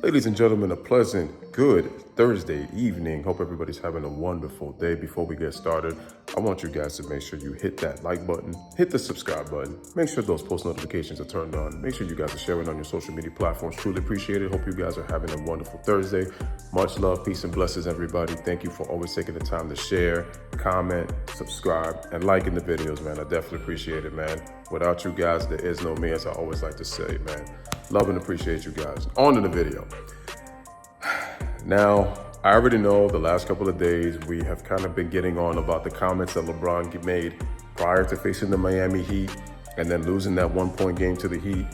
Ladies and gentlemen, a pleasant, good Thursday evening. Hope everybody's having a wonderful day. Before we get started, I want you guys to make sure you hit that like button, hit the subscribe button, make sure those post notifications are turned on. Make sure you guys are sharing on your social media platforms. Truly appreciate it. Hope you guys are having a wonderful Thursday. Much love, peace, and blessings, everybody. Thank you for always taking the time to share, comment, subscribe, and liking the videos, man. I definitely appreciate it, man. Without you guys, there is no me, as I always like to say, man. Love and appreciate you guys. On to the video. Now, I already know the last couple of days we have kind of been getting on about the comments that LeBron made prior to facing the Miami Heat and then losing that 1-point game to the Heat,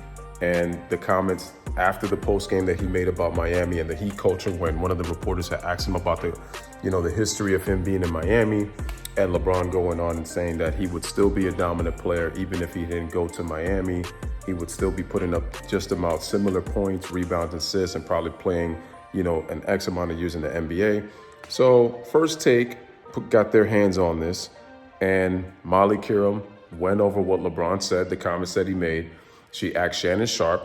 and the comments after the post game that he made about Miami and the Heat culture when one of the reporters had asked him about the history of him being in Miami, and LeBron going on and saying that he would still be a dominant player even if he didn't go to Miami. He would still be putting up just about similar points, rebounds, assists, and probably playing, an X amount of years in the NBA. So First Take got their hands on this, and Molly Kiram went over what LeBron said, the comments that he made. She asked Shannon Sharpe.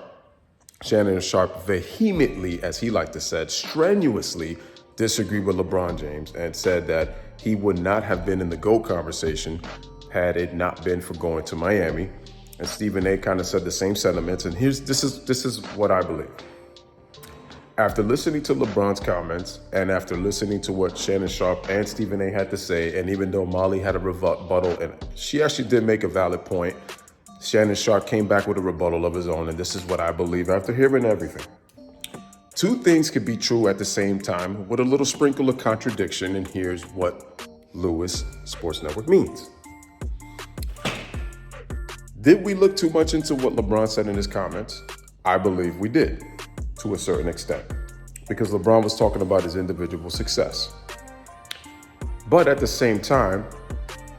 Shannon Sharpe vehemently, as he liked to say, strenuously disagreed with LeBron James and said that he would not have been in the GOAT conversation had it not been for going to Miami. And Stephen A kind of said the same sentiments. And this is what I believe. After listening to LeBron's comments and after listening to what Shannon Sharpe and Stephen A had to say, and even though Molly had a rebuttal, and she actually did make a valid point, Shannon Sharpe came back with a rebuttal of his own, and this is what I believe after hearing everything. Two things could be true at the same time with a little sprinkle of contradiction, and here's what Louis Sports Network means. Did we look too much into what LeBron said in his comments? I believe we did, to a certain extent, because LeBron was talking about his individual success. But at the same time,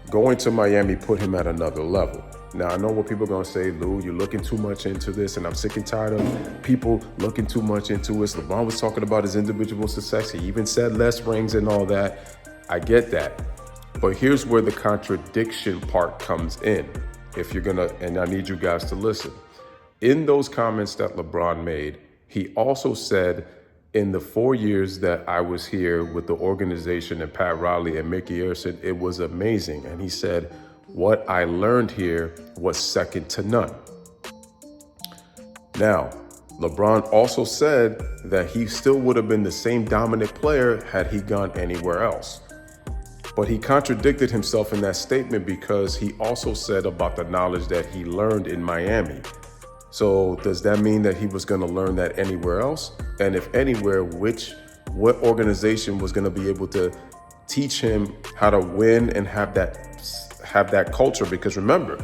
going to Miami put him at another level. Now, I know what people are going to say, Lou, you're looking too much into this, and I'm sick and tired of people looking too much into this. LeBron was talking about his individual success. He even said less rings and all that. I get that. But here's where the contradiction part comes in. If you're going to, and I need you guys to listen. In those comments that LeBron made, he also said, in the 4 years that I was here with the organization and Pat Riley and Mickey Arison, it was amazing. And he said, what I learned here was second to none. Now, LeBron also said that he still would have been the same dominant player had he gone anywhere else. But he contradicted himself in that statement because he also said about the knowledge that he learned in Miami. So does that mean that he was going to learn that anywhere else? And if anywhere, what organization was going to be able to teach him how to win and have that culture? Because remember,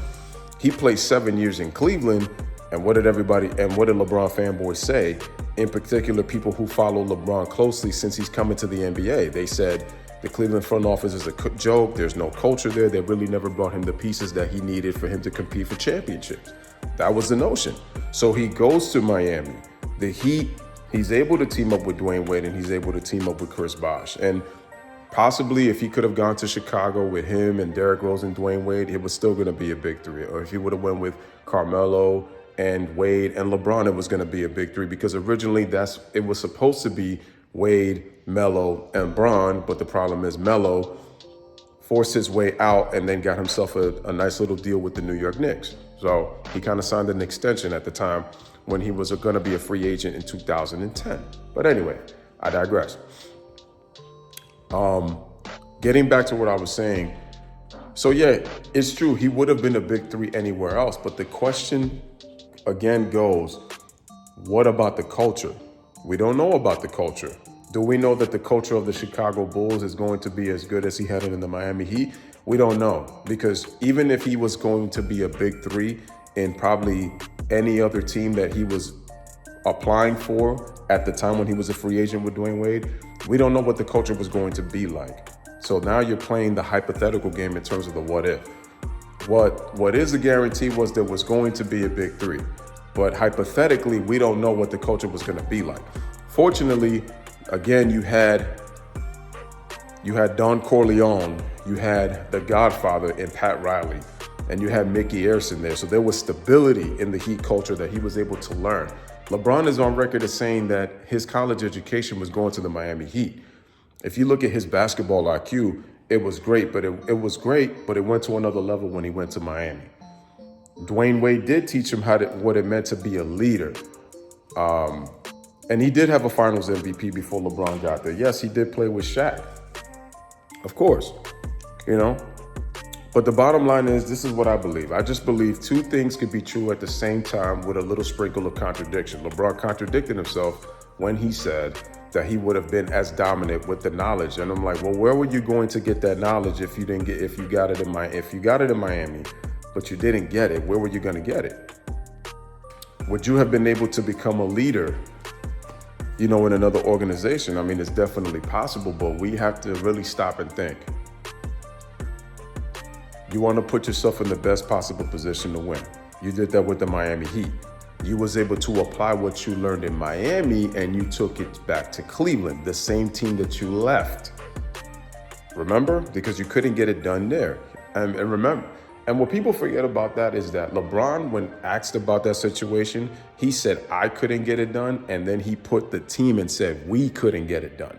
he played 7 years in Cleveland, and what did LeBron fanboys say? In particular, people who follow LeBron closely since he's coming to the NBA, they said the Cleveland front office is a joke. There's no culture there. They really never brought him the pieces that he needed for him to compete for championships. That was the notion. So he goes to Miami. The Heat, he's able to team up with Dwayne Wade, and he's able to team up with Chris Bosh. And possibly if he could have gone to Chicago with him and Derrick Rose and Dwayne Wade, it was still going to be a big three. Or if he would have went with Carmelo and Wade and LeBron, it was going to be a big three, because originally it was supposed to be Wade, Melo, and Bron, but the problem is Melo forced his way out and then got himself a nice little deal with the New York Knicks. So he kind of signed an extension at the time when he was going to be a free agent in 2010. But anyway, I digress. Getting back to what I was saying. So yeah, it's true. He would have been a big three anywhere else. But the question again goes, what about the culture? We don't know about the culture. Do we know that the culture of the Chicago Bulls is going to be as good as he had it in the Miami Heat? We don't know, because even if he was going to be a big three in probably any other team that he was applying for at the time when he was a free agent with Dwayne Wade, we don't know what the culture was going to be like. So now you're playing the hypothetical game in terms of the what if. What is a guarantee was there was going to be a big three. But hypothetically, we don't know what the culture was going to be like. Fortunately, again, you had Don Corleone, you had the Godfather in Pat Riley, and you had Mickey Arison there. So there was stability in the Heat culture that he was able to learn. LeBron is on record as saying that his college education was going to the Miami Heat. If you look at his basketball IQ, it was great, but it went to another level when he went to Miami. Dwayne Wade did teach him what it meant to be a leader. And he did have a finals MVP before LeBron got there. Yes, he did play with Shaq. Of course, But the bottom line is, this is what I believe. I just believe two things could be true at the same time with a little sprinkle of contradiction. LeBron contradicted himself when he said that he would have been as dominant with the knowledge. And I'm like, well, where were you going to get that knowledge if you got it in Miami, but you didn't get it? Where were you going to get it? Would you have been able to become a leader, in another organization? I mean, it's definitely possible, but we have to really stop and think. You want to put yourself in the best possible position to win. You did that with the Miami Heat. You was able to apply what you learned in Miami and you took it back to Cleveland, the same team that you left. Remember? Because you couldn't get it done there. And remember, and what people forget about that is that LeBron, when asked about that situation, he said, I couldn't get it done. And then he put the team and said, we couldn't get it done.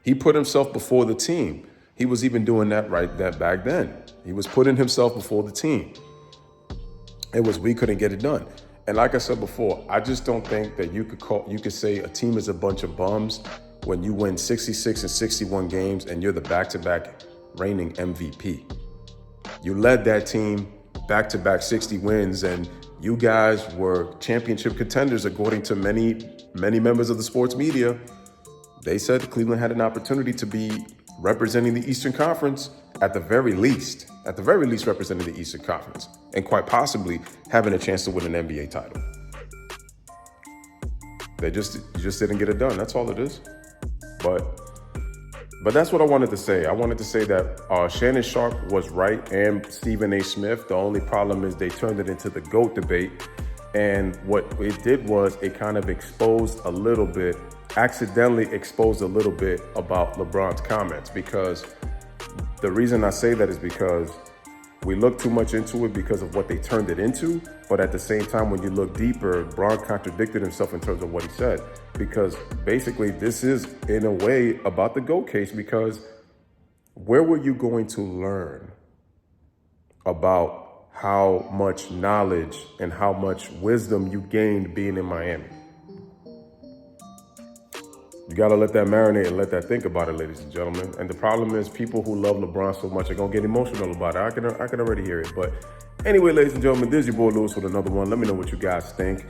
He put himself before the team. He was even doing that back then. He was putting himself before the team. It was, we couldn't get it done. And like I said before, I just don't think that you could say a team is a bunch of bums when you win 66 and 61 games and you're the back-to-back reigning MVP. You led that team back-to-back 60 wins, and you guys were championship contenders according to many, many members of the sports media. They said Cleveland had an opportunity to be representing the Eastern Conference, at the very least representing the Eastern Conference, and quite possibly having a chance to win an NBA title. You just didn't get it done. That's all it is. But that's what I wanted to say. I wanted to say that Shannon Sharpe was right, and Stephen A. Smith. The only problem is they turned it into the GOAT debate. And what it did was it kind of accidentally exposed a little bit about LeBron's comments, because the reason I say that is because we look too much into it because of what they turned it into. But at the same time, when you look deeper, Bron contradicted himself in terms of what he said, because basically this is in a way about the GOAT case, because where were you going to learn about how much knowledge and how much wisdom you gained being in Miami? You got to let that marinate and let that think about it, ladies and gentlemen. And the problem is, people who love LeBron so much are going to get emotional about it. I can already hear it. But anyway, ladies and gentlemen, this is your boy Louis with another one. Let me know what you guys think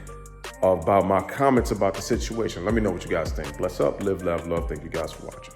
about my comments about the situation. Let me know what you guys think. Bless up, live, laugh, love. Thank you guys for watching.